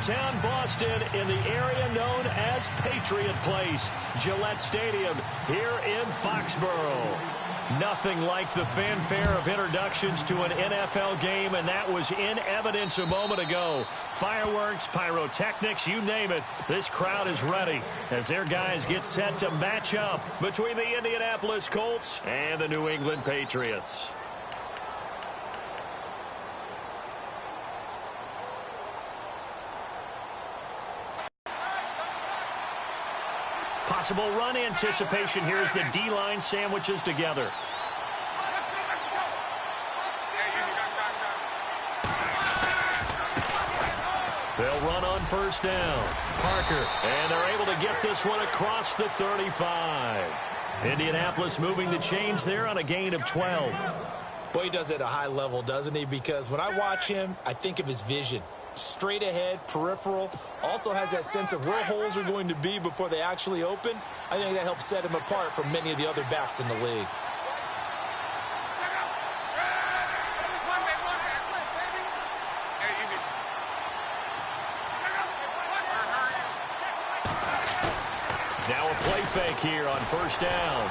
downtown Boston in the area known as Patriot Place, Gillette Stadium here in Foxborough. Nothing like the fanfare of introductions to an NFL game, and that was in evidence a moment ago. Fireworks, pyrotechnics, you name it. This crowd is ready as their guys get set to match up between the Indianapolis Colts and the New England Patriots. Possible run anticipation here as the D-line sandwiches together. They'll run on first down. Parker, and they're able to get this one across the 35. Indianapolis moving the chains there on a gain of 12. Boy, he does it at a high level, doesn't he? Because when I watch him, I think of his vision. Straight ahead, peripheral, also has that sense of where holes are going to be before they actually open. I think that helps set him apart from many of the other backs in the league. Now a play fake here on first down.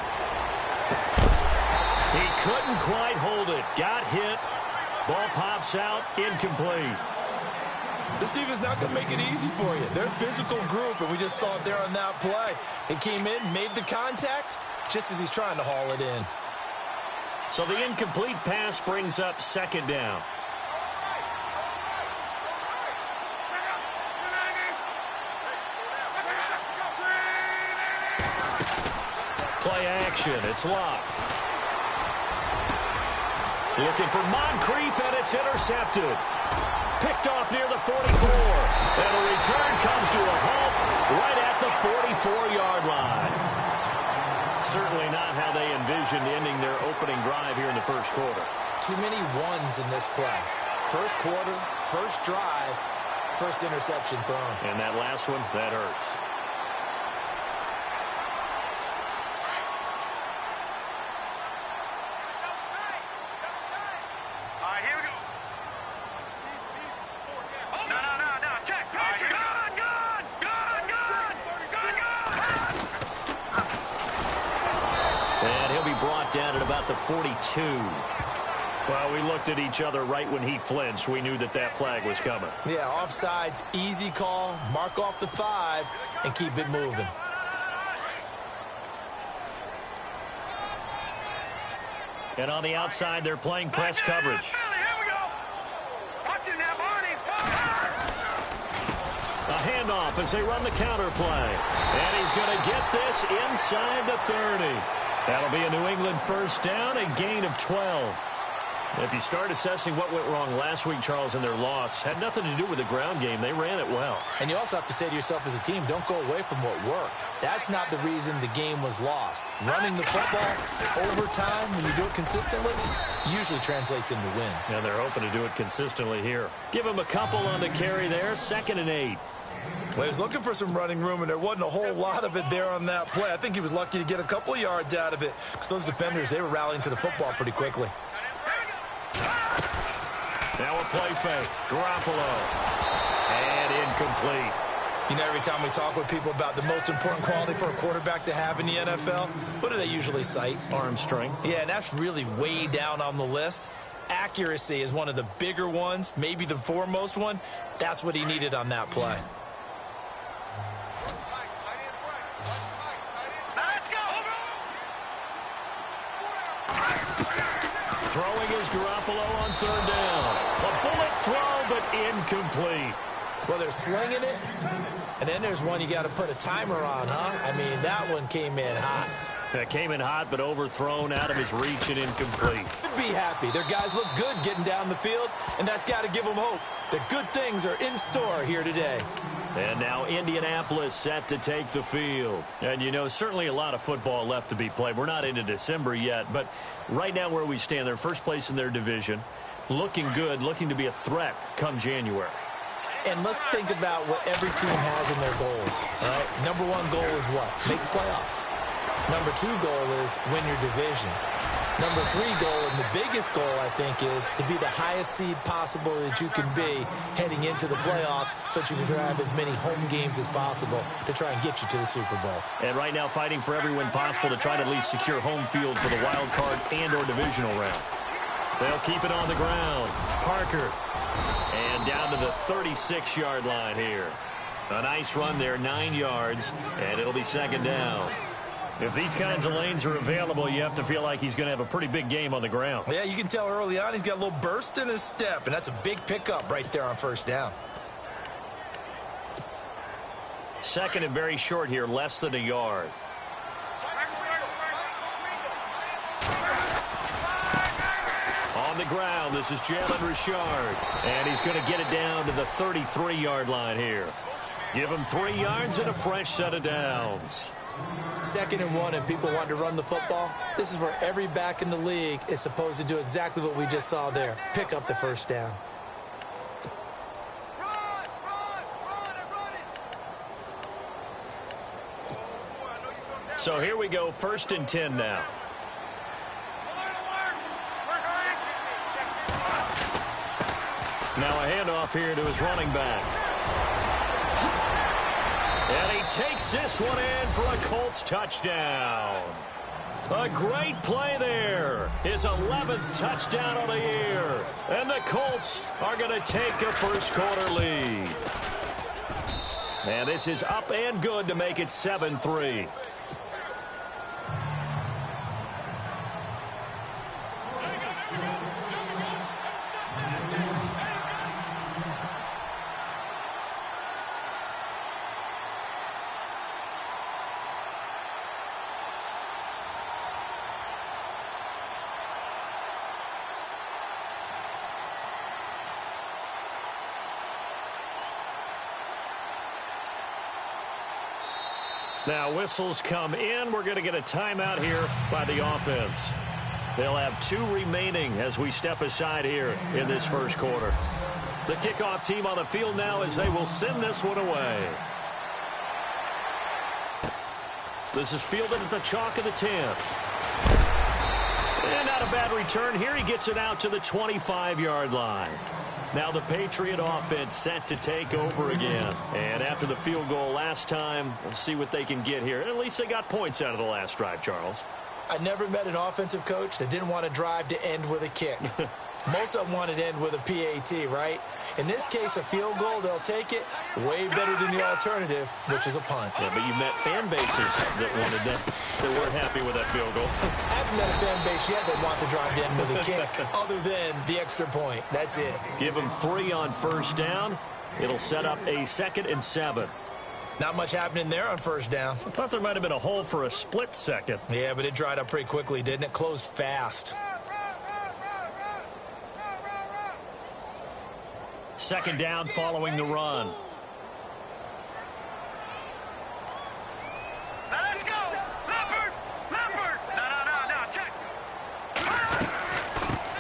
He couldn't quite hold it. Got hit. Ball pops out, incomplete. This defense not going to make it easy for you. They're a physical group, and we just saw it there on that play. He came in, made the contact, just as he's trying to haul it in. So the incomplete pass brings up second down. Play action. It's Locke. Looking for Moncrief, and it's intercepted. Picked off near the 44. And a return comes to a halt right at the 44-yard line. Certainly not how they envisioned ending their opening drive here in the first quarter. Too many ones in this play. First quarter, first drive, first interception thrown. And that last one, that hurts. Down at about the 42. Well, we looked at each other right when he flinched. We knew that that flag was coming. Yeah, offsides, easy call, mark off the 5, and keep it moving. And on the outside, they're playing press coverage. A handoff as they run the counter play. And he's going to get this inside the 30. That'll be a New England first down, a gain of 12. If you start assessing what went wrong last week, Charles, in their loss, had nothing to do with the ground game. They ran it well. And you also have to say to yourself as a team, don't go away from what worked. That's not the reason the game was lost. Running the football over time, when you do it consistently, usually translates into wins. And they're hoping to do it consistently here. Give him a couple on the carry there, 2nd and 8. Well, he was looking for some running room, and there wasn't a whole lot of it there on that play. I think he was lucky to get a couple of yards out of it because those defenders, they were rallying to the football pretty quickly. Now a play fake. Garoppolo. And incomplete. You know, every time we talk with people about the most important quality for a quarterback to have in the NFL, what do they usually cite? Arm strength. Yeah, and that's really way down on the list. Accuracy is one of the bigger ones, maybe the foremost one. That's what he needed on that play. Throwing is Garoppolo on 3rd down. A bullet throw, but incomplete. Well, they're slinging it, and then there's one you got to put a timer on, huh? I mean, that one came in hot. That came in hot, but overthrown, out of his reach, and incomplete. Be happy. Their guys look good getting down the field, and that's got to give them hope that good things are in store here today. And now Indianapolis set to take the field. And, you know, certainly a lot of football left to be played. We're not into December yet, but right now where we stand, they're first place in their division, looking good, looking to be a threat come January. And let's think about what every team has in their goals. All right? Number 1 goal is what? Make the playoffs. Number 2 goal is win your division. Number 3 goal, and the biggest goal, I think, is to be the highest seed possible that you can be heading into the playoffs so that you can have as many home games as possible to try and get you to the Super Bowl. And right now fighting for every win possible to try to at least secure home field for the wild card and or divisional round. They'll keep it on the ground. Parker. And down to the 36-yard line here. A nice run there, 9 yards, and it'll be second down. If these kinds of lanes are available, you have to feel like he's going to have a pretty big game on the ground. Yeah, you can tell early on he's got a little burst in his step, and that's a big pickup right there on first down. Second and very short here, less than a yard. On the ground, this is Jalen Richard, and he's going to get it down to the 33-yard line here. Give him 3 yards and a fresh set of downs. 2nd and 1, and people want to run the football. This is where every back in the league is supposed to do exactly what we just saw there. Pick up the first down. So here we go, 1st and 10 now. Now a handoff here to his running back. And he takes this one in for a Colts touchdown. A great play there. His 11th touchdown of the year. And the Colts are going to take a first quarter lead. And this is up and good to make it 7-3. Now whistles come in. We're going to get a timeout here by the offense. They'll have 2 remaining as we step aside here in this first quarter. The kickoff team on the field now as they will send this one away. This is fielded at the chalk of the 10. And not a bad return here. He gets it out to the 25-yard line. Now the Patriot offense set to take over again. And after the field goal last time, we'll see what they can get here. At least they got points out of the last drive, Charles. I never met an offensive coach that didn't want to drive to end with a kick. Most of them wanted to end with a PAT, right? In this case, a field goal, they'll take it. Way better than the alternative, which is a punt. Yeah, but you met fan bases that wanted that weren't happy with that field goal. I haven't met a fan base yet that wants to drive to end with a kick other than the extra point. That's it. Give them 3 on first down. It'll set up a 2nd and 7. Not much happening there on first down. I thought there might have been a hole for a split second. Yeah, but it dried up pretty quickly, didn't it? Closed fast. 2nd down following the run. Now let's go! Leopard! Leopard! No, check!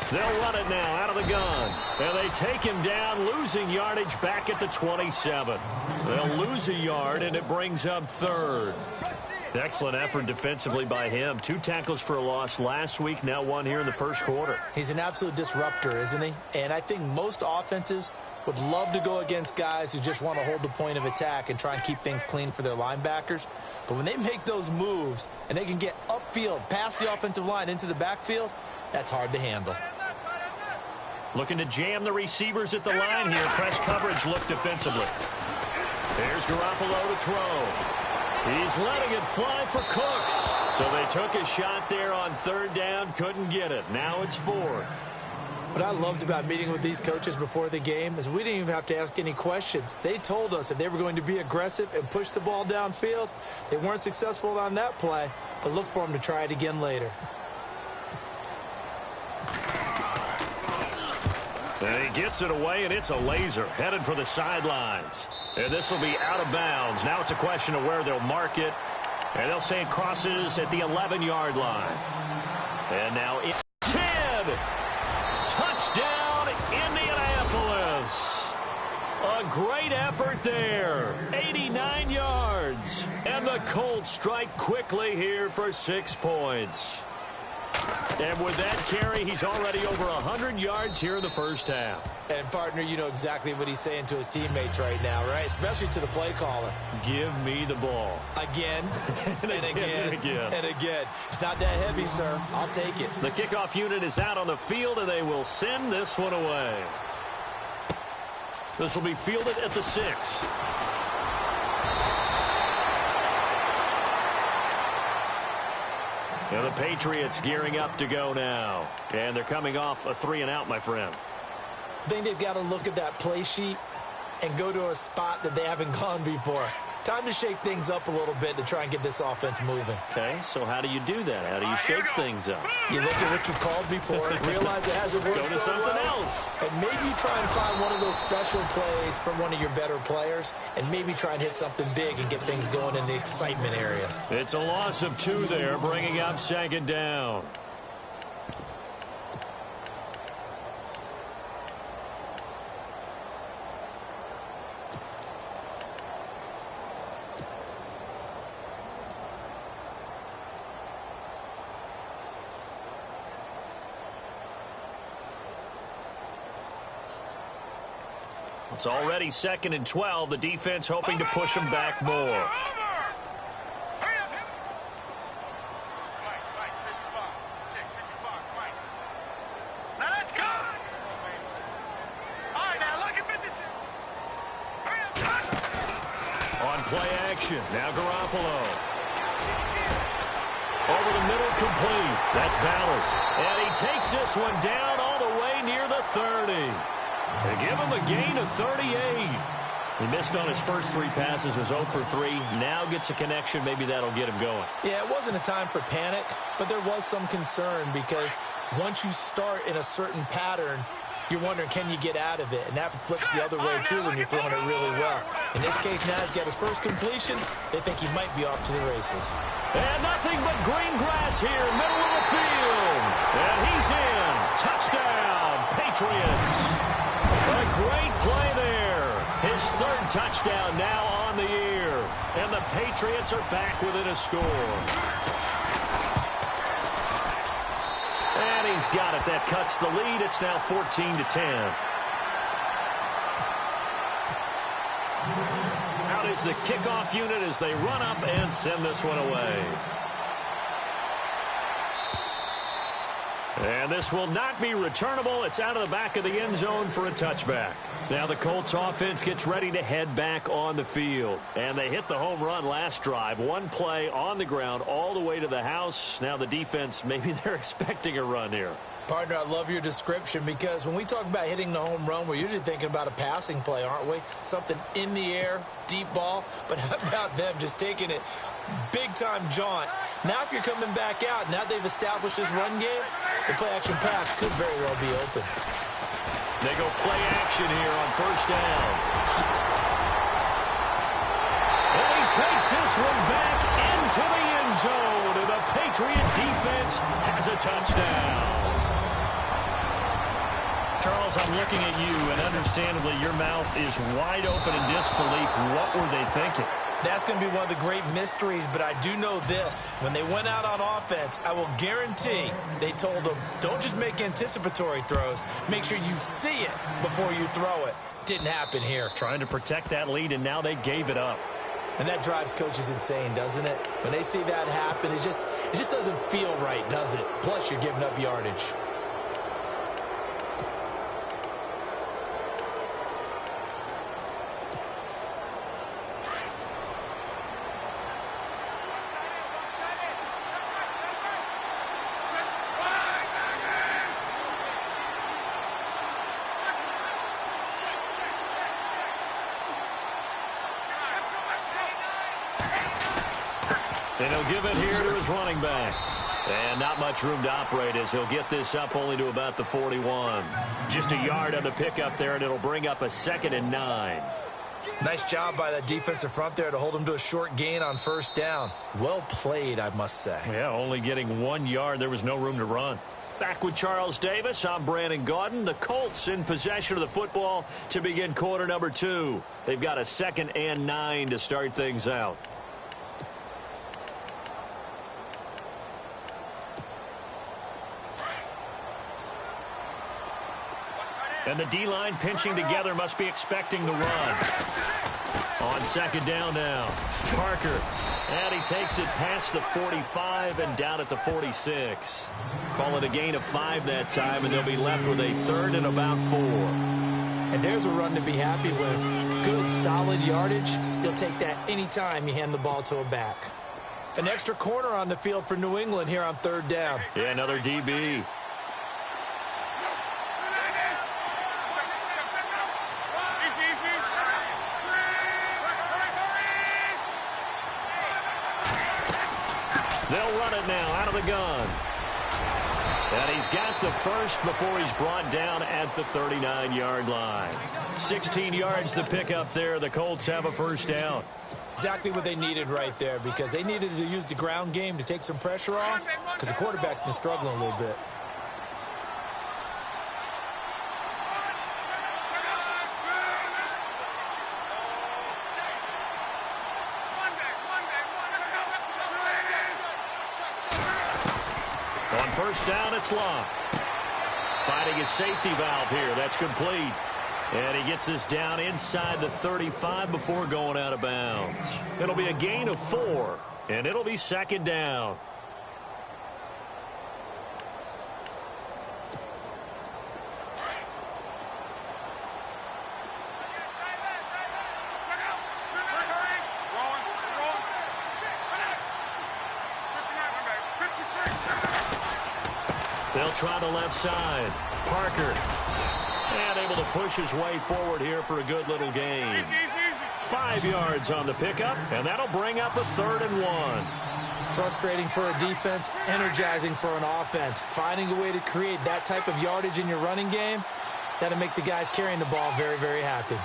They'll run it now out of the gun. And they take him down, losing yardage back at the 27. They'll lose a yard, and it brings up 3rd. Excellent effort defensively by him. 2 tackles for a loss last week, now 1 here in the first quarter. He's an absolute disruptor, isn't he? And I think most offenses would love to go against guys who just want to hold the point of attack and try and keep things clean for their linebackers. But when they make those moves and they can get upfield, past the offensive line into the backfield, that's hard to handle. Looking to jam the receivers at the line here. Press coverage look defensively. There's Garoppolo to throw. He's letting it fly for Cooks. So they took a shot there on 3rd down, couldn't get it. Now it's 4th. What I loved about meeting with these coaches before the game is we didn't even have to ask any questions. They told us that they were going to be aggressive and push the ball downfield. They weren't successful on that play, but look for them to try it again later. And he gets it away, and it's a laser headed for the sidelines. And this will be out of bounds. Now it's a question of where they'll mark it. And they'll say it crosses at the 11-yard line. And now it's 10. Touchdown, Indianapolis. A great effort there. 89 yards. And the Colts strike quickly here for 6 points. And with that carry, he's already over 100 yards here in the first half. And, partner, you know exactly what he's saying to his teammates right now, right? Especially to the play caller. Give me the ball. Again, and again, and again. and again. It's not that heavy, sir. I'll take it. The kickoff unit is out on the field, and they will send this one away. This will be fielded at the 6. And the Patriots gearing up to go now. And they're coming off a 3-and-out, my friend. I think they've got to look at that play sheet and go to a spot that they haven't gone before. Time to shake things up a little bit to try and get this offense moving. Okay, so how do you do that? How do you shake things up? You look at what you called before, realize it hasn't worked Go to so something well, else. and maybe you try and find one of those special plays from one of your better players, and maybe try and hit something big and get things going in the excitement area. It's a loss of 2 there, bringing up 2nd down. It's already 2nd and 12. The defense hoping to push them back more. On play action, now Garoppolo. Over the middle, complete. That's Ballard. And he takes this one down all the way near the 30. They give him a gain of 38. He missed on his first 3 passes, was 0 for 3. Now gets a connection. Maybe that'll get him going. Yeah, it wasn't a time for panic, but there was some concern because once you start in a certain pattern, you're wondering, can you get out of it? And that flips the other way, too, when you're throwing it really well. In this case, now he's got his first completion. They think he might be off to the races. And nothing but green grass here, middle of the field. And he's in. Touchdown, Patriots. A great play there. His 3rd touchdown now on the year. And the Patriots are back within a score. And he's got it. That cuts the lead. It's now 14-10. Out is the kickoff unit as they run up and send this one away. And this will not be returnable. It's out of the back of the end zone for a touchback. Now the Colts offense gets ready to head back on the field. And they hit the home run last drive. 1 play on the ground all the way to the house. Now the defense, maybe they're expecting a run here. Partner, I love your description because when we talk about hitting the home run, we're usually thinking about a passing play, aren't we? Something in the air, deep ball. But how about them just taking it big-time jaunt? Now if you're coming back out, now they've established this run game, the play-action pass could very well be open. They go play action here on 1st down. And he takes this one back into the end zone. And the Patriot defense has a touchdown. Charles, I'm looking at you, and understandably your mouth is wide open in disbelief. What were they thinking? That's going to be one of the great mysteries, but I do know this. When they went out on offense, I will guarantee they told them, don't just make anticipatory throws. Make sure you see it before you throw it. Didn't happen here. Trying to protect that lead, and now they gave it up. And that drives coaches insane, doesn't it? When they see that happen, it just doesn't feel right, does it? Plus, you're giving up yardage. And he'll give it here to his running back. And not much room to operate as he'll get this up only to about the 41. Just a yard on the pickup there, and it'll bring up a 2nd and 9. Nice job by that defensive front there to hold him to a short gain on 1st down. Well played, I must say. Yeah, only getting 1 yard. There was no room to run. Back with Charles Davis, I'm Brandon Gaudin. The Colts in possession of the football to begin quarter number 2. They've got a 2nd and 9 to start things out. And the D-line pinching together must be expecting the run. On second down now, Parker. And he takes it past the 45 and down at the 46. Call it a gain of 5 that time, and they'll be left with a third and about 4. And there's a run to be happy with. Good, solid yardage. You'll take that anytime you hand the ball to a back. An extra corner on the field for New England here on third down. Yeah, another DB. They'll run it now out of the gun. And he's got the first before he's brought down at the 39-yard line. 16 yards to pick up there. The Colts have a first down. Exactly what they needed right there, because they needed to use the ground game to take some pressure off, because the quarterback's been struggling a little bit. On first down, it's locked. Finding his safety valve here. That's complete. And he gets this down inside the 35 before going out of bounds. It'll be a gain of 4, and it'll be second down. They'll try the left side. Parker. And able to push his way forward here for a good little gain. 5 yards on the pickup, and that'll bring up a 3rd and 1. Frustrating for a defense, energizing for an offense. Finding a way to create that type of yardage in your running game, that'll make the guys carrying the ball very, very happy.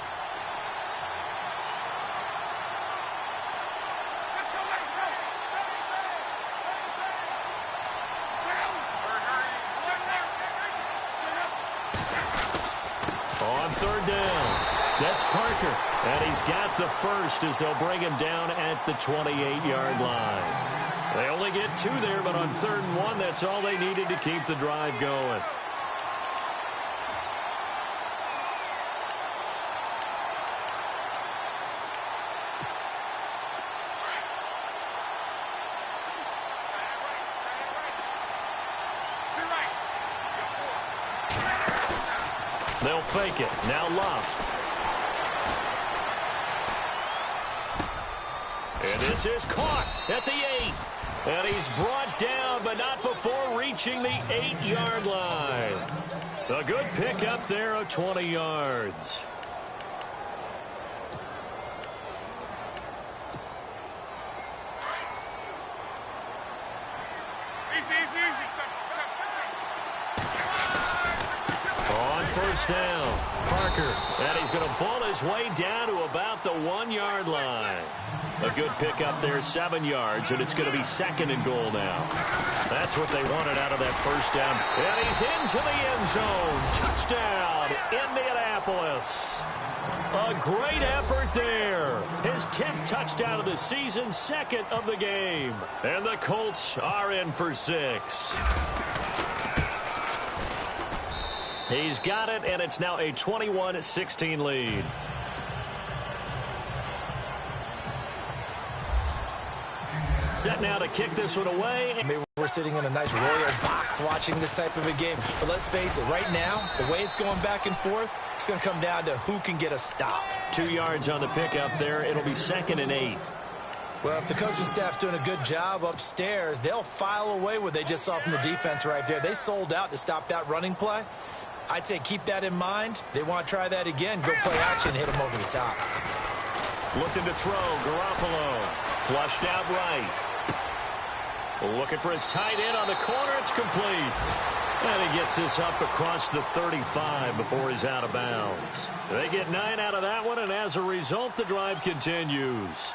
Third down. That's Parker. And he's got the first as they'll bring him down at the 28-yard line. They only get 2 there, but on 3rd and 1, that's all they needed to keep the drive going. They'll fake it. Now Love. And this is caught at the 8. And he's brought down, but not before reaching the 8-yard line. A good pickup there of 20 yards. First down, Parker, and he's going to ball his way down to about the 1-yard line. A good pickup there, 7 yards, and it's going to be 2nd and goal now. That's what they wanted out of that first down. And he's into the end zone. Touchdown, Indianapolis. A great effort there. His 10th touchdown of the season, 2nd of the game. And the Colts are in for 6. He's got it, and it's now a 21-16 lead. Set now to kick this one away. Maybe we're sitting in a nice royal box watching this type of a game. But let's face it, right now, the way it's going back and forth, it's going to come down to who can get a stop. 2 yards on the pickup there. It'll be 2nd and 8. Well, if the coaching staff's doing a good job upstairs, they'll file away what they just saw from the defense right there. They sold out to stop that running play. I'd say keep that in mind. They want to try that again. Go play action, hit them over the top. Looking to throw, Garoppolo. Flushed out right. Looking for his tight end on the corner. It's complete. And he gets this up across the 35 before he's out of bounds. They get 9 out of that one, and as a result, the drive continues.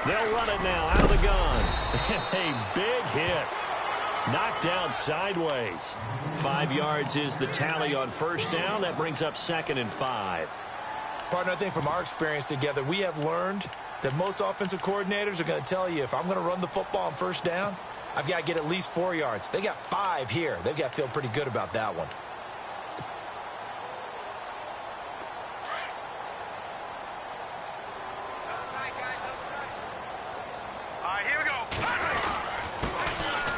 They'll run it now out of the gun. A big hit. Knocked down sideways. 5 yards is the tally on first down. That brings up 2nd and 5. Partner, I think from our experience together, we have learned that most offensive coordinators are going to tell you, if I'm going to run the football on first down, I've got to get at least 4 yards. They got 5 here. They've got to feel pretty good about that one. All right, here we go.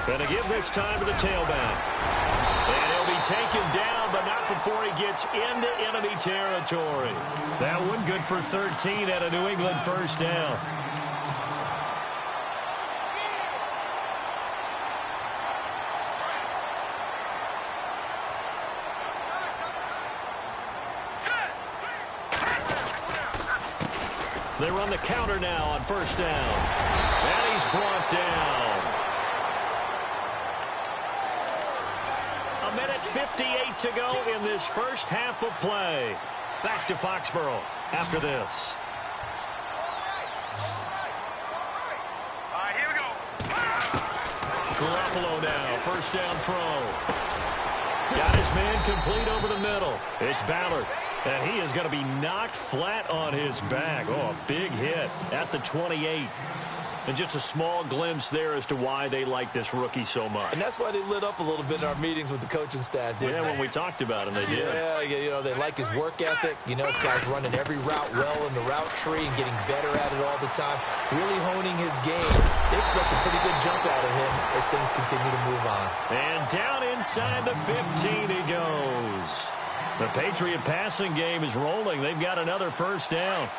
Going to give this time to the tailback. And he'll be taken down, but not before he gets into enemy territory. That one good for 13 at a New England first down. They run the counter now on first down. And he's brought down. 1:58 to go in this first half of play. Back to Foxborough after this. All right, here we go. Garoppolo now, first down throw. Got his man complete over the middle. It's Ballard. And he is going to be knocked flat on his back. Oh, a big hit at the 28. And just a small glimpse there as to why they like this rookie so much. And that's why they lit up a little bit in our meetings with the coaching staff, didn't they? When we talked about him, they did. Yeah, you know, they like his work ethic. You know, this guy's running every route well in the route tree and getting better at it all the time, really honing his game. They expect a pretty good jump out of him as things continue to move on. And down inside the 15 he goes. The Patriot passing game is rolling. They've got another first down.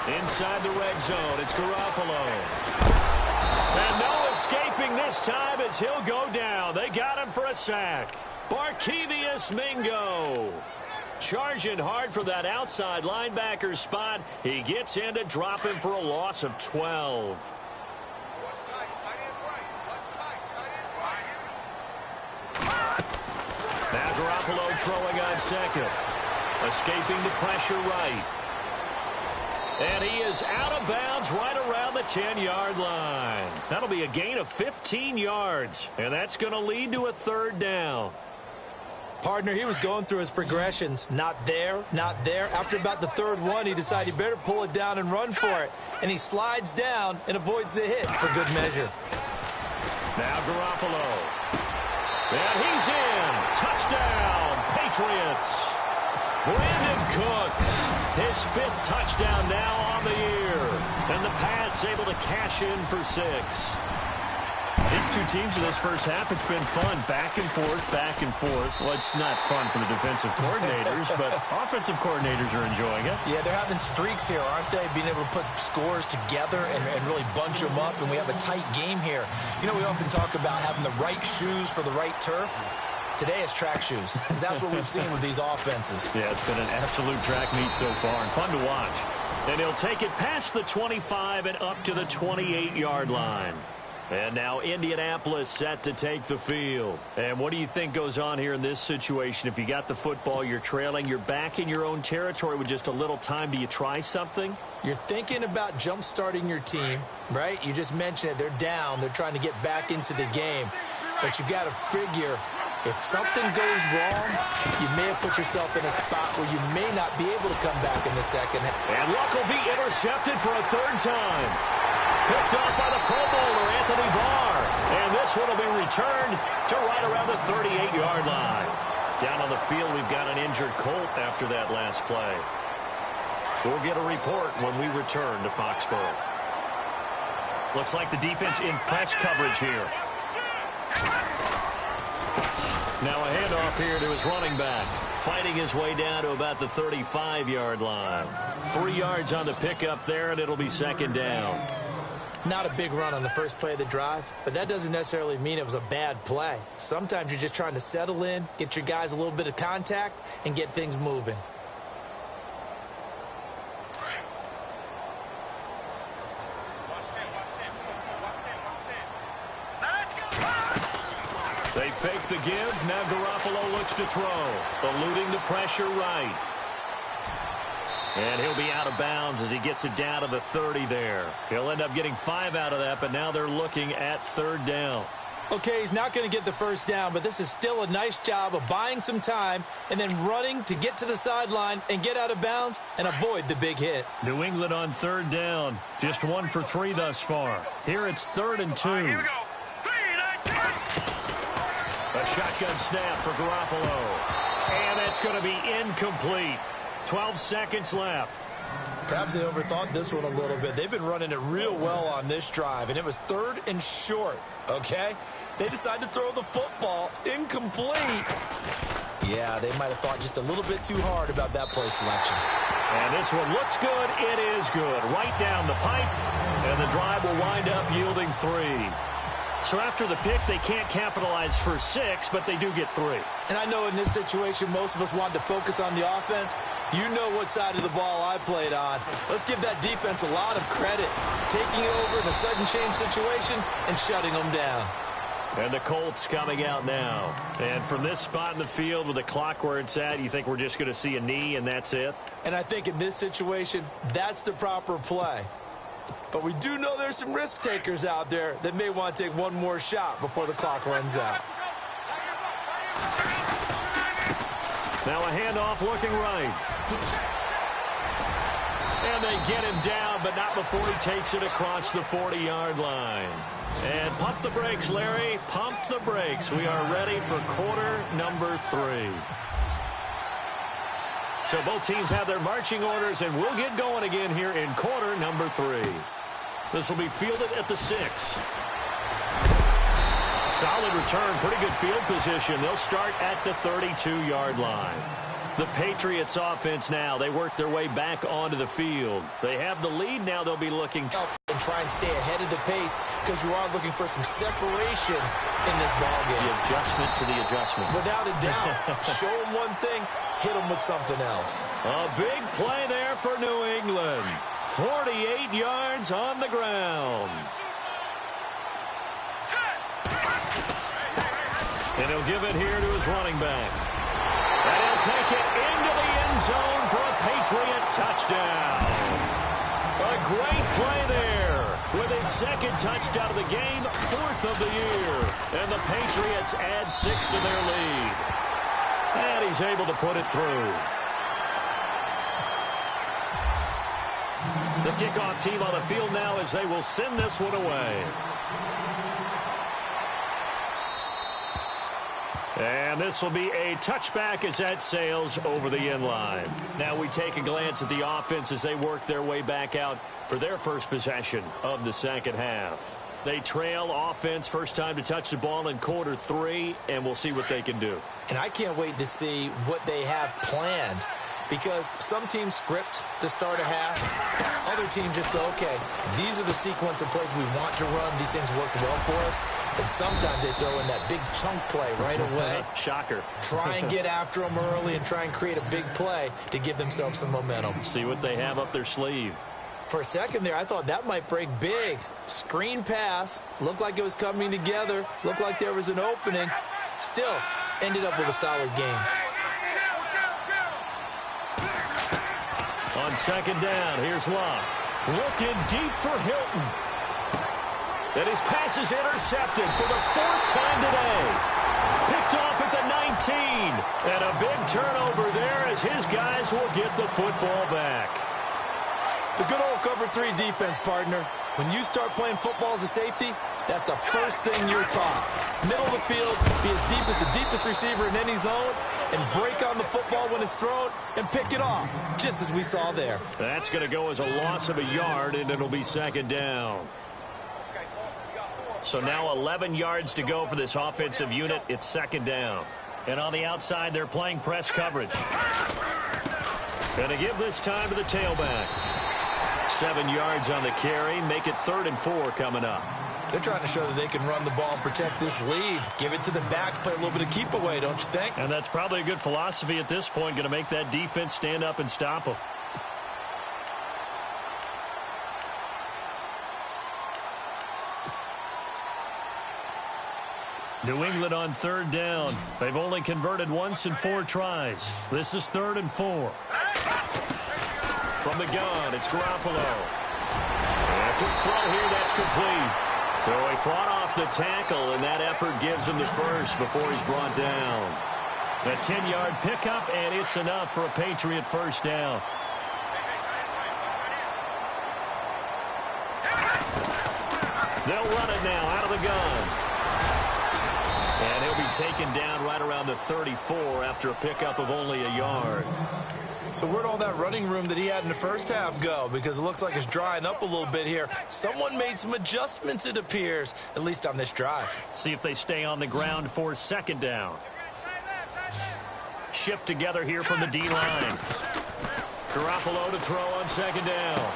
Inside the red zone, it's Garoppolo. And no escaping this time as he'll go down. They got him for a sack. Barkevius Mingo. Charging hard for that outside linebacker spot. He gets in to drop him for a loss of 12. Now Garoppolo throwing on second. Escaping the pressure right. And he is out of bounds right around the 10-yard line. That'll be a gain of 15 yards. And that's going to lead to a third down. Partner, he was going through his progressions. Not there, not there. After about the third one, he decided he better pull it down and run for it. And he slides down and avoids the hit for good measure. Now Garoppolo. And he's in. Touchdown, Patriots. Brandon Cooks, his 5th touchdown now on the year. And the Pats able to cash in for 6. These two teams in this first half, it's been fun. Back and forth, back and forth. Well, it's not fun for the defensive coordinators, but offensive coordinators are enjoying it. Yeah, they're having streaks here, aren't they? Being able to put scores together and really bunch them up, and we have a tight game here. You know, we often talk about having the right shoes for the right turf. Today it's track shoes. That's what we've seen with these offenses. Yeah, it's been an absolute track meet so far and fun to watch. And he'll take it past the 25 and up to the 28-yard line. And now Indianapolis set to take the field. And what do you think goes on here in this situation? If you got the football, you're trailing, you're back in your own territory with just a little time. Do you try something? You're thinking about jump-starting your team, right? You just mentioned it. They're down. They're trying to get back into the game. But you've got to figure, if something goes wrong, you may have put yourself in a spot where you may not be able to come back in the second half. And Luck will be intercepted for a third time. Picked off by the Pro Bowler, Anthony Barr. And this one will be returned to right around the 38-yard line. Down on the field, we've got an injured Colt after that last play. We'll get a report when we return to Foxborough. Looks like the defense in press coverage here. Now a handoff here to his running back. Fighting his way down to about the 35-yard line. 3 yards on the pickup there, and it'll be second down. Not a big run on the first play of the drive, but that doesn't necessarily mean it was a bad play. Sometimes you're just trying to settle in, get your guys a little bit of contact, and get things moving. They fake the give. Now Garoppolo looks to throw. Eluding the pressure right. And he'll be out of bounds as he gets it down to the 30 there. He'll end up getting 5 out of that, but now they're looking at third down. Okay, he's not going to get the first down, but this is still a nice job of buying some time and then running to get to the sideline and get out of bounds and avoid the big hit. New England on third down. Just 1 for 3 thus far. Here it's 3rd and 2. Here we go. A shotgun snap for Garoppolo. And it's going to be incomplete. 12 seconds left. Perhaps they overthought this one a little bit. They've been running it real well on this drive, and it was 3rd and short, okay? They decided to throw the football incomplete. Yeah, they might have thought just a little bit too hard about that play selection. And this one looks good. It is good. Right down the pipe, and the drive will wind up yielding 3. So after the pick, they can't capitalize for 6, but they do get 3. And I know in this situation, most of us wanted to focus on the offense. You know what side of the ball I played on. Let's give that defense a lot of credit. Taking it over in a sudden change situation and shutting them down. And the Colts coming out now. And from this spot in the field with the clock where it's at, you think we're just going to see a knee and that's it? And I think in this situation, that's the proper play. But we do know there's some risk takers out there that may want to take one more shot before the clock runs out. Now a handoff looking right. And they get him down, but not before he takes it across the 40-yard line. And pump the brakes, Larry. Pump the brakes. We are ready for quarter number 3. So both teams have their marching orders, and we'll get going again here in quarter number 3. This will be fielded at the 6. Solid return, pretty good field position. They'll start at the 32-yard line. The Patriots offense now, they work their way back onto the field. They have the lead now. They'll be looking to try and stay ahead of the pace because you are looking for some separation in this ballgame. The adjustment to the adjustment. Without a doubt. Show them one thing, hit them with something else. A big play there for New England. 48 yards on the ground. And he'll give it here to his running back. And he'll take it into the end zone for a Patriot touchdown. A great play there with his 2nd touchdown of the game, 4th of the year. And the Patriots add 6 to their lead. And he's able to put it through. The kickoff team on the field now as they will send this one away. And this will be a touchback as that sails over the end line. Now we take a glance at the offense as they work their way back out for their first possession of the second half. They trail offense, first time to touch the ball in quarter 3, and we'll see what they can do. And I can't wait to see what they have planned, because some teams script to start a half. Other teams just go, okay, these are the sequence of plays we want to run. These things worked well for us. And sometimes they throw in that big chunk play right away. Shocker. Try and get after them early and try and create a big play to give themselves some momentum. See what they have up their sleeve. For a second there, I thought that might break big. Screen pass. Looked like it was coming together. Looked like there was an opening. Still, ended up with a solid game. On second down, here's Locke. Looking deep for Hilton. And his pass is intercepted for the 4th time today. Picked off at the 19. And a big turnover there as his guys will get the football back. The good old cover 3 defense, partner. When you start playing football as a safety, that's the first thing you're taught. Middle of the field, be as deep as the deepest receiver in any zone, and break on the football when it's thrown and pick it off, just as we saw there. That's going to go as a loss of a yard, and it'll be second down. So now 11 yards to go for this offensive unit. It's second down. And on the outside, they're playing press coverage. Going to give this time to the tailback. 7 yards on the carry. Make it 3rd and 4 coming up. They're trying to show that they can run the ball and protect this lead. Give it to the backs, play a little bit of keep away, don't you think? And that's probably a good philosophy at this point. Going to make that defense stand up and stop them. New England on third down. They've only converted once in 4 tries. This is 3rd and 4. From the gun, it's Garoppolo. And a quick throw here, that's complete. So he fought off the tackle, and that effort gives him the first before he's brought down. A 10-yard pickup, and it's enough for a Patriot first down. They'll run it now out of the gun. And he'll be taken down right around the 34 after a pickup of only a yard. So where'd all that running room that he had in the first half go? Because it looks like it's drying up a little bit here. Someone made some adjustments, it appears, at least on this drive. See if they stay on the ground for second down. Shift together here from the D-line. Garoppolo to throw on second down.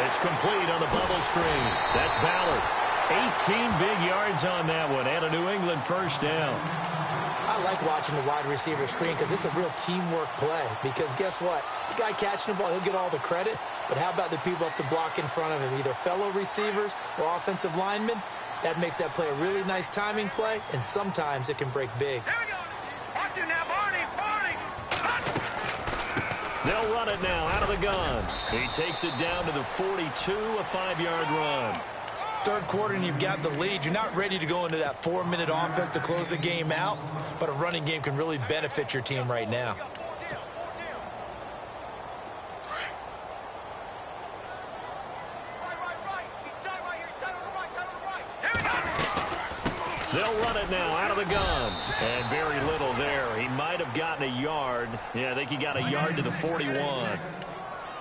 It's complete on the bubble screen. That's Ballard. 18 big yards on that one, and a New England first down. I like watching the wide receiver screen because it's a real teamwork play. Because guess what? The guy catching the ball, he'll get all the credit. But how about the people up to block in front of him, either fellow receivers or offensive linemen? That makes that play a really nice timing play, and sometimes it can break big. Here we go. Watch it now, Barney. They'll run it now out of the gun. He takes it down to the 42, a 5-yard run. Third quarter and you've got the lead. You're not ready to go into that 4-minute offense to close the game out, but a running game can really benefit your team right now. They'll run it now out of the gun. And very little there. He might have gotten a yard. Yeah, I think he got a yard to the 41.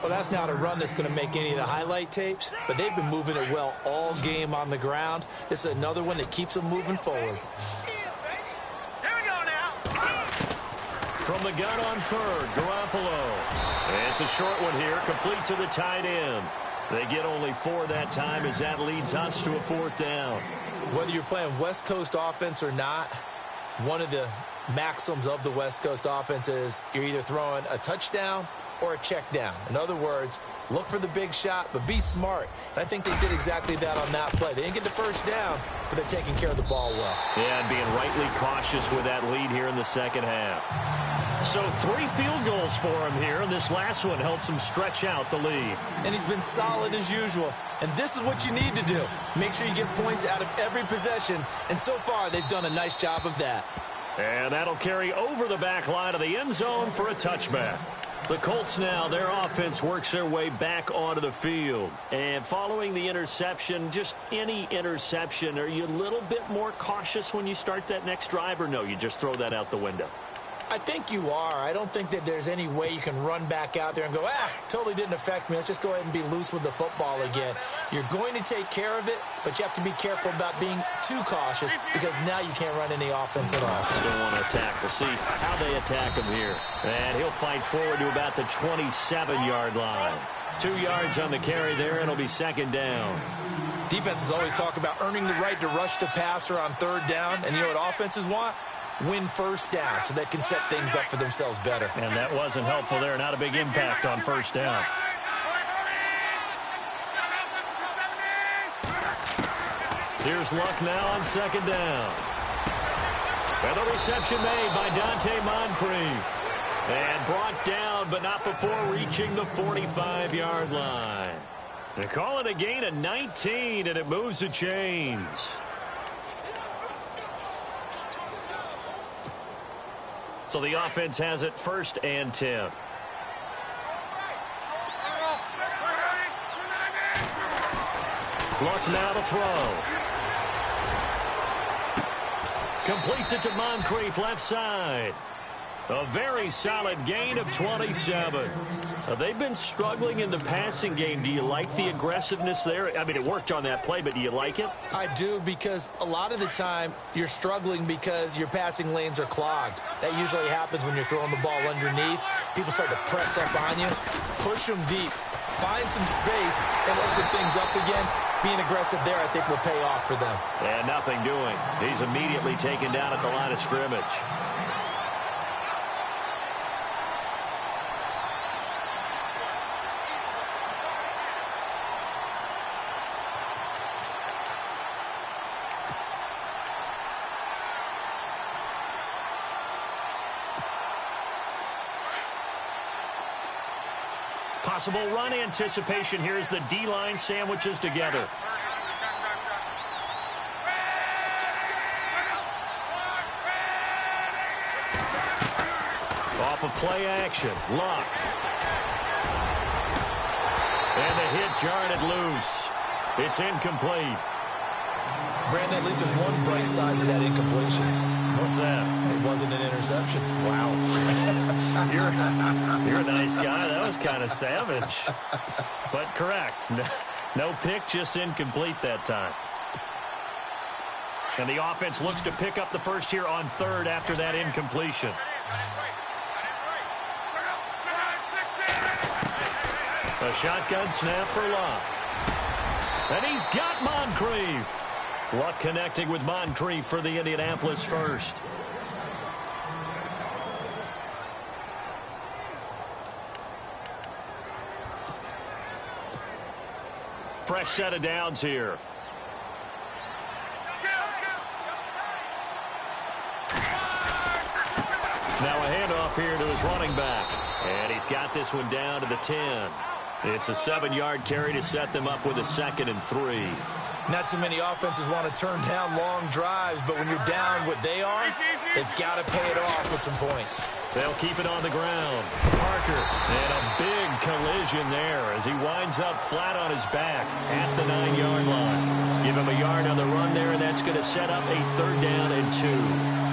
Well, that's not a run that's going to make any of the highlight tapes, but they've been moving it well all game on the ground. This is another one that keeps them moving forward. Here we go now. From the gun on third, Garoppolo. It's a short one here, complete to the tight end. They get only 4 that time as that leads us to a 4th down. Whether you're playing West Coast offense or not, one of the maxims of the West Coast offense is you're either throwing a touchdown or a check down. In other words, look for the big shot, but be smart. And I think they did exactly that on that play. They didn't get the first down, but they're taking care of the ball well. Yeah, and being rightly cautious with that lead here in the second half. So 3 field goals for him here, and this last one helps him stretch out the lead. And he's been solid as usual. And this is what you need to do. Make sure you get points out of every possession. And so far, they've done a nice job of that. And that'll carry over the back line of the end zone for a touchback. The Colts now, their offense works their way back onto the field. And following the interception, just any interception, are you a little bit more cautious when you start that next drive, or no, you just throw that out the window? I think you are. I don't think that there's any way you can run back out there and go, totally didn't affect me. Let's just go ahead and be loose with the football again. You're going to take care of it, but you have to be careful about being too cautious because now you can't run any offense at all. Still want to attack. We'll see how they attack him here. And he'll fight forward to about the 27-yard line. 2 yards on the carry there, and it'll be second down. Defenses always talk about earning the right to rush the passer on third down, and you know what offenses want? Win first down so they can set things up for themselves better. And that wasn't helpful there. Not a big impact on first down. Here's Luck now on second down. And the reception made by Dante Moncrief. And brought down, but not before reaching the 45-yard line. They call it a gain of 19, and it moves the chains. So the offense has it 1st and 10. Luck now to throw. Completes it to Moncrief, left side. A very solid gain of 27. They've been struggling in the passing game. Do you like the aggressiveness there? I mean, it worked on that play, but do you like it? I do, because a lot of the time you're struggling because your passing lanes are clogged. That usually happens when you're throwing the ball underneath. People start to press up on you. Push them deep. Find some space and open things up again. Being aggressive there, I think, will pay off for them. And nothing doing. He's immediately taken down at the line of scrimmage. Possible run anticipation here as the D-line sandwiches together. off of play action. Luck. And the hit jarred it loose. It's incomplete. Brandon, at least there's one bright side to that incompletion. What's that? It wasn't an interception. Wow. you're a nice guy. That was kind of savage. But correct. No pick, just incomplete that time. And the offense looks to pick up the first here on third after that incompletion. A shotgun snap for Luck. And he's got Moncrief. Luck connecting with Moncrief for the Indianapolis first. Fresh set of downs here. Now a handoff here to his running back. And he's got this one down to the 10. It's a 7-yard carry to set them up with a 2nd and 3. Not too many offenses want to turn down long drives, but when you're down what they are, they've got to pay it off with some points. They'll keep it on the ground. Parker, and a big collision there as he winds up flat on his back at the 9-yard line. Give him a yard on the run there, and that's going to set up a 3rd down and 2.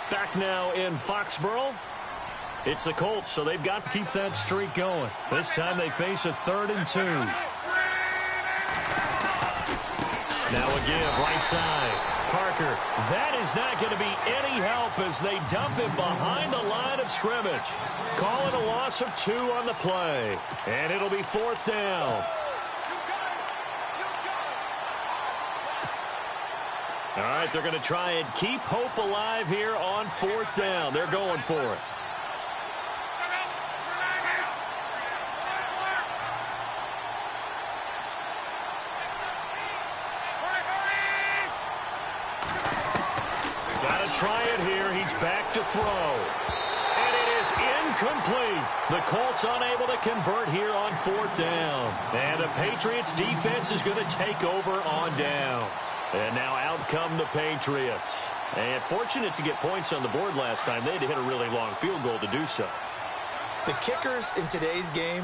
Back now in Foxborough. It's the Colts, so they've got to keep that streak going. This time they face a 3rd and 2. Now a give, right side. Parker, that is not going to be any help as they dump him behind the line of scrimmage. Call it a loss of 2 on the play. And it'll be 4th down. All right, they're going to try and keep hope alive here on 4th down. They're going for it. Got to try it here. He's back to throw. And it is incomplete. The Colts unable to convert here on 4th down. And the Patriots defense is going to take over on down. And now out come the Patriots. And fortunate to get points on the board last time. They had to hit a really long field goal to do so. The kickers in today's game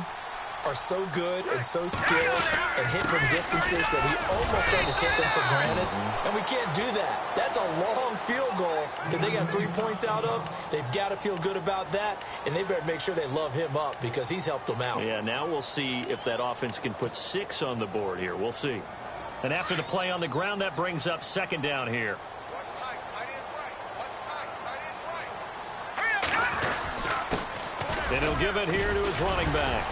are so good and so skilled and hit from distances that we almost start to take them for granted. And we can't do that. That's a long field goal that they got 3 points out of. They've got to feel good about that, and they better make sure they love him up because he's helped them out. Yeah, now we'll see if that offense can put 6 on the board here. We'll see. And after the play on the ground, that brings up 2nd down here. And he'll give it here to his running back.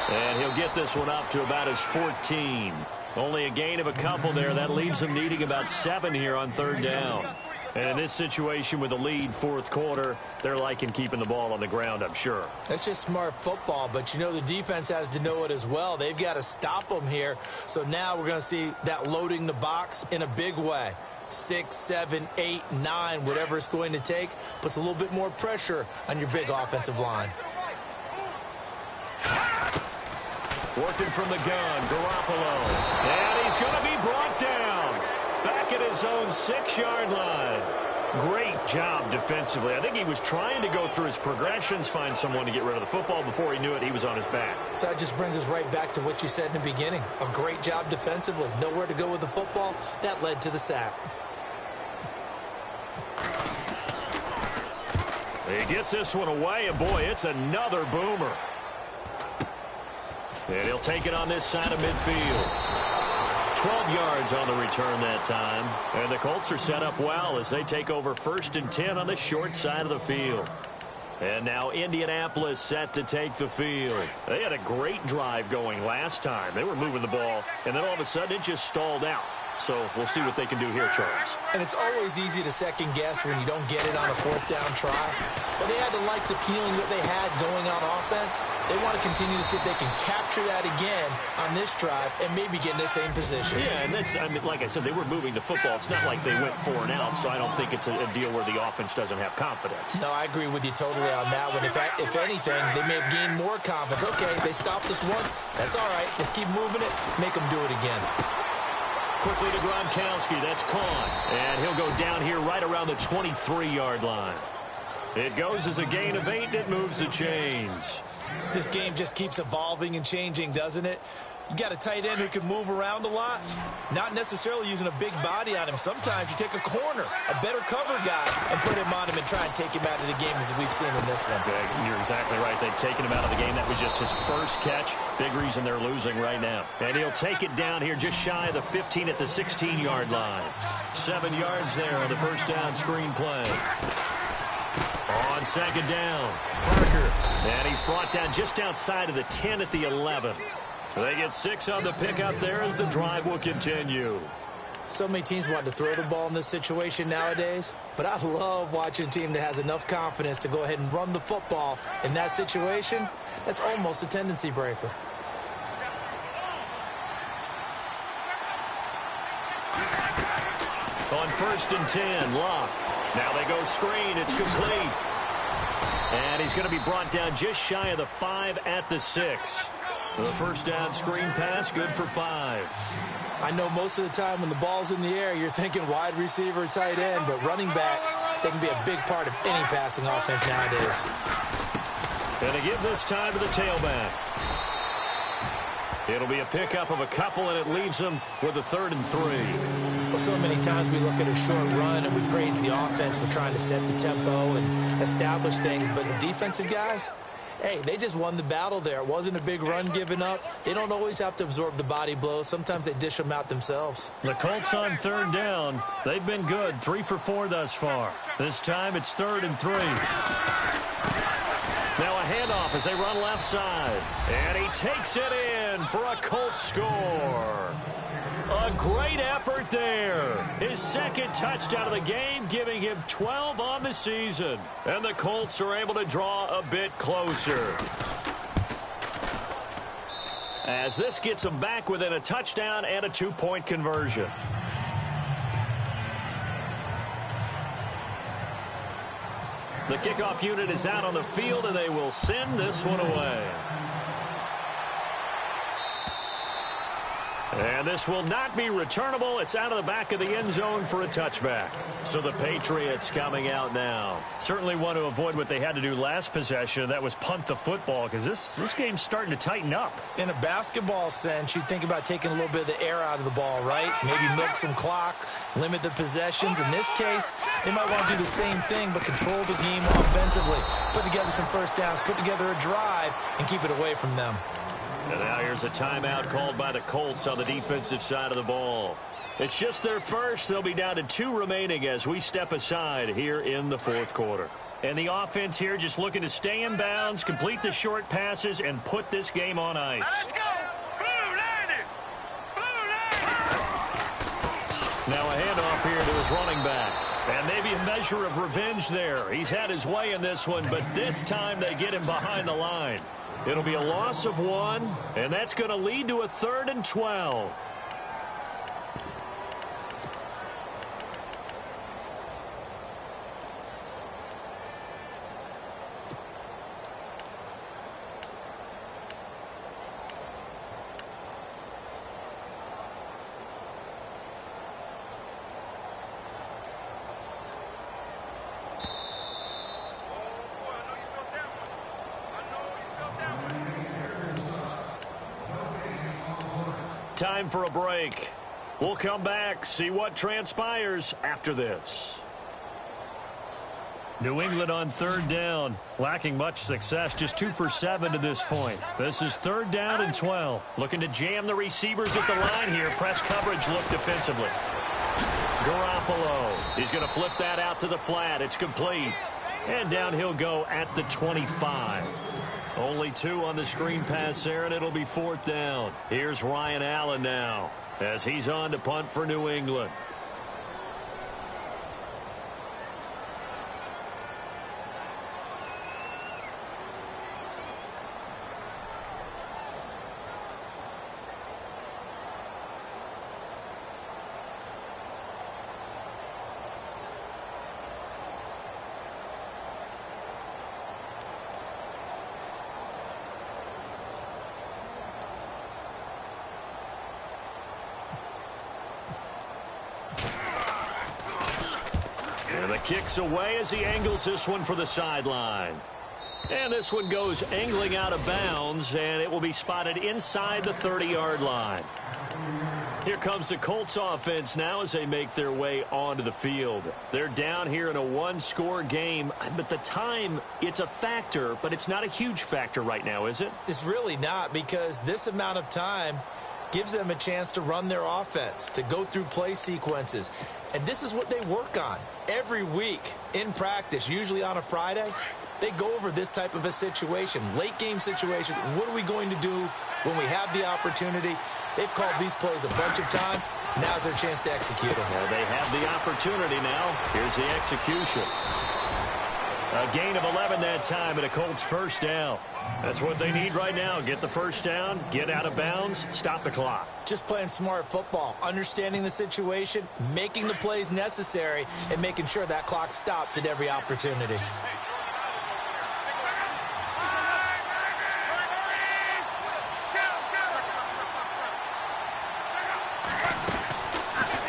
And he'll get this one up to about his 14. Only a gain of a couple there. That leaves him needing about 7 here on 3rd down. And in this situation with a lead 4th quarter, they're liking keeping the ball on the ground, I'm sure. That's just smart football, but you know the defense has to know it as well. They've got to stop them here. So now we're going to see that loading the box in a big way. 6, 7, 8, 9, whatever it's going to take, puts a little bit more pressure on your big offensive line. Working from the gun, Garoppolo. And he's going to be brought down. Back at his own 6-yard line. Great job defensively. I think he was trying to go through his progressions, find someone to get rid of the football. Before he knew it, he was on his back. So that just brings us right back to what you said in the beginning. A great job defensively. Nowhere to go with the football. That led to the sack. He gets this one away, and boy, it's another boomer. And he'll take it on this side of midfield. 12 yards on the return that time. And the Colts are set up well as they take over 1st and 10 on the short side of the field. And now Indianapolis set to take the field. They had a great drive going last time. They were moving the ball, and then all of a sudden it just stalled out. So we'll see what they can do here, Charles. And it's always easy to second guess when you don't get it on a fourth down try. But they had to like the feeling that they had going on offense. They want to continue to see if they can capture that again on this drive and maybe get in the same position. Yeah, and that's, I mean, like I said, they were moving the football. It's not like they went 4 and out, so I don't think it's a deal where the offense doesn't have confidence. No, I agree with you totally on that one. If anything, they may have gained more confidence. Okay, they stopped us once. That's all right. Let's keep moving it. Make them do it again. Quickly to Gronkowski. That's caught. And he'll go down here right around the 23-yard line. It goes as a gain of 8. It moves the chains. This game just keeps evolving and changing, doesn't it? You got a tight end who can move around a lot, not necessarily using a big body on him. Sometimes you take a corner, a better cover guy, and put him on him and try and take him out of the game as we've seen in this one. You're exactly right. They've taken him out of the game. That was just his first catch. Big reason they're losing right now. And he'll take it down here just shy of the 15 at the 16-yard line. 7 yards there on the first down screen play. On second down, Parker. And he's brought down just outside of the 10 at the 11. They get 6 on the pickup there as the drive will continue. So many teams want to throw the ball in this situation nowadays, but I love watching a team that has enough confidence to go ahead and run the football in that situation. That's almost a tendency breaker. On 1st and 10, Locke. Now they go screen. It's complete. And he's going to be brought down just shy of the 5 at the 6. The first down screen pass, good for 5. I know most of the time when the ball's in the air, you're thinking wide receiver, tight end, but running backs, they can be a big part of any passing offense nowadays. And they give this time to the tailback. It'll be a pickup of a couple, and it leaves them with a 3rd and 3. Well, so many times we look at a short run and we praise the offense for trying to set the tempo and establish things, but the defensive guys, hey, they just won the battle there. It wasn't a big run given up. They don't always have to absorb the body blows. Sometimes they dish them out themselves. The Colts on 3rd down. They've been good, 3 for 4 thus far. This time it's 3rd and 3. Now a handoff as they run left side. And he takes it in for a Colts score. A great effort there. His 2nd touchdown of the game, giving him 12 on the season. And the Colts are able to draw a bit closer. As this gets them back within a touchdown and a 2-point conversion. The kickoff unit is out on the field, and they will send this one away. And this will not be returnable. It's out of the back of the end zone for a touchback. So the Patriots coming out now. Certainly want to avoid what they had to do last possession. That was punt the football, because this game's starting to tighten up. In a basketball sense, you think about taking a little bit of the air out of the ball, right? Maybe milk some clock, limit the possessions. In this case, they might want to do the same thing, but control the game offensively. Put together some first downs, put together a drive, and keep it away from them. And now here's a timeout called by the Colts on the defensive side of the ball. It's just their first. They'll be down to 2 remaining as we step aside here in the 4th quarter. And the offense here just looking to stay in bounds, complete the short passes, and put this game on ice. Let's go! Blue Lady! Blue Lady! Now a handoff here to his running back. And maybe a measure of revenge there. He's had his way in this one, but this time they get him behind the line. It'll be a loss of 1, and that's going to lead to a 3rd and 12. Time for a break. We'll come back, see what transpires after this. New England on 3rd down, lacking much success, just 2 for 7 to this point. This is 3rd down and 12. Looking to jam the receivers at the line here. Press coverage look defensively. Garoppolo, he's going to flip that out to the flat. It's complete. And down he'll go at the 25. Only 2 on the screen pass there, and it'll be 4th down. Here's Ryan Allen now. as he's on to punt for New England. And the kick's away as he angles this one for the sideline. And this one goes angling out of bounds, and it will be spotted inside the 30-yard line. Here comes the Colts offense now as they make their way onto the field. They're down here in a one-score game, but the time, it's a factor, but it's not a huge factor right now, is it? It's really not, because this amount of time gives them a chance to run their offense, to go through play sequences. And this is what they work on every week in practice, usually on a Friday. They go over this type of a situation, late game situation. What are we going to do when we have the opportunity? They've called these plays a bunch of times. Now's their chance to execute them. Well, they have the opportunity now. Here's the execution. A gain of 11 that time and a Colts first down. That's what they need right now. Get the first down, get out of bounds, stop the clock. Just playing smart football, understanding the situation, making the plays necessary, and making sure that clock stops at every opportunity.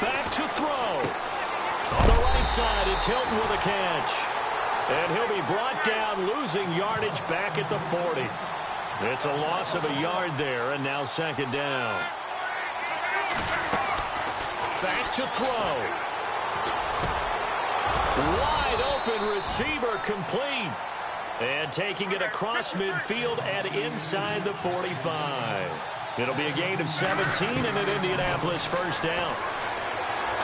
Back to throw. On the right side, it's Hilton with a catch. And he'll be brought down, losing yardage back at the 40. It's a loss of a yard there, and now second down. Back to throw. Wide open receiver complete. And taking it across midfield and inside the 45. It'll be a gain of 17 and an Indianapolis first down.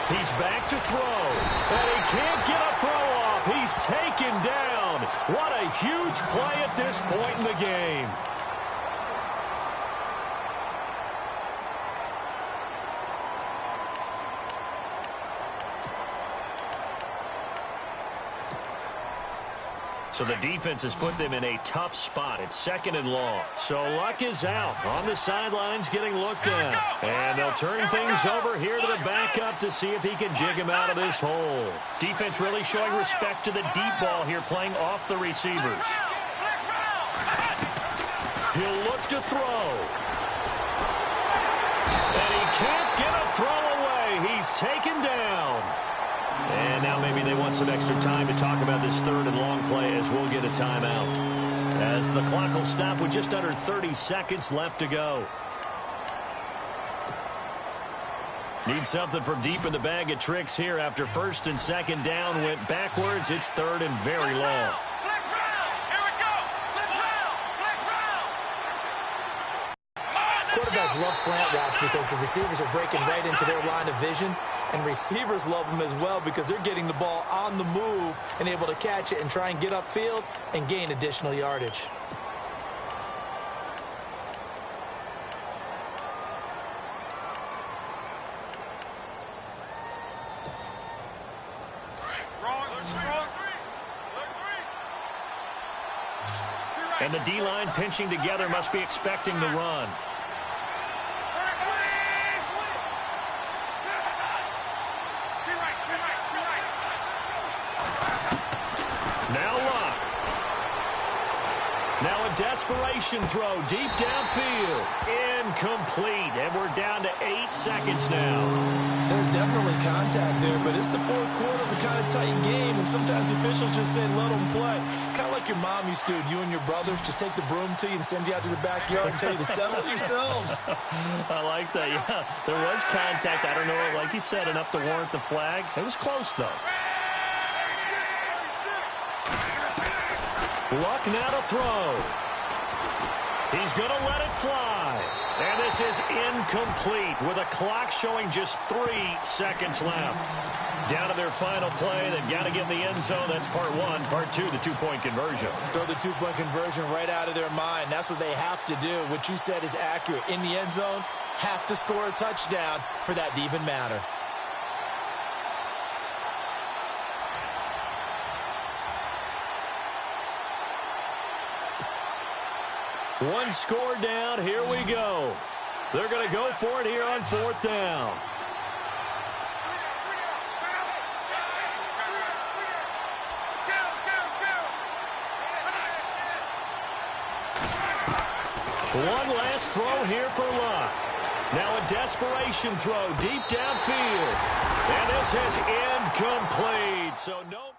He's back to throw, and he can't get a throw off. He's taken down. What a huge play at this point in the game. So the defense has put them in a tough spot. It's second and long. So Luck is out on the sidelines getting looked at. And they'll turn things over here to the backup to see if he can dig him out of this hole. Defense really showing respect to the deep ball here, playing off the receivers. He'll look to throw. And he can't get a throw away. He's taken down. And now maybe they want some extra time to talk about this third and long play as we'll get a timeout. As the clock will stop with just under 30 seconds left to go. Need something from deep in the bag of tricks here after first and second down went backwards. It's third and very long. Quarterbacks love slant routes because the receivers are breaking right into their line of vision. And receivers love them as well because they're getting the ball on the move and able to catch it and try and get upfield and gain additional yardage. And the D-line pinching together must be expecting the run. Now Luck. Now a desperation throw deep downfield. Incomplete. And we're down to 8 seconds now. There's definitely contact there, but it's the fourth quarter of a kind of tight game, and sometimes the officials just say, let them play. Kind of like your mom used to, you and your brothers, just take the broom to you and send you out to the backyard and tell you to settle yourselves. I like that, yeah. There was contact. I don't know, like you said, enough to warrant the flag. It was close, though. Luck now to throw. He's going to let it fly. And this is incomplete with a clock showing just 3 seconds left. Down to their final play. They've got to get in the end zone. That's part one. Part two, the two-point conversion. Throw the two-point conversion right out of their mind. That's what they have to do. What you said is accurate. In the end zone, have to score a touchdown for that to even matter. One score down. Here we go. They're going to go for it here on fourth down. One last throw here for Luck. Now a desperation throw deep downfield. And this is incomplete. So no.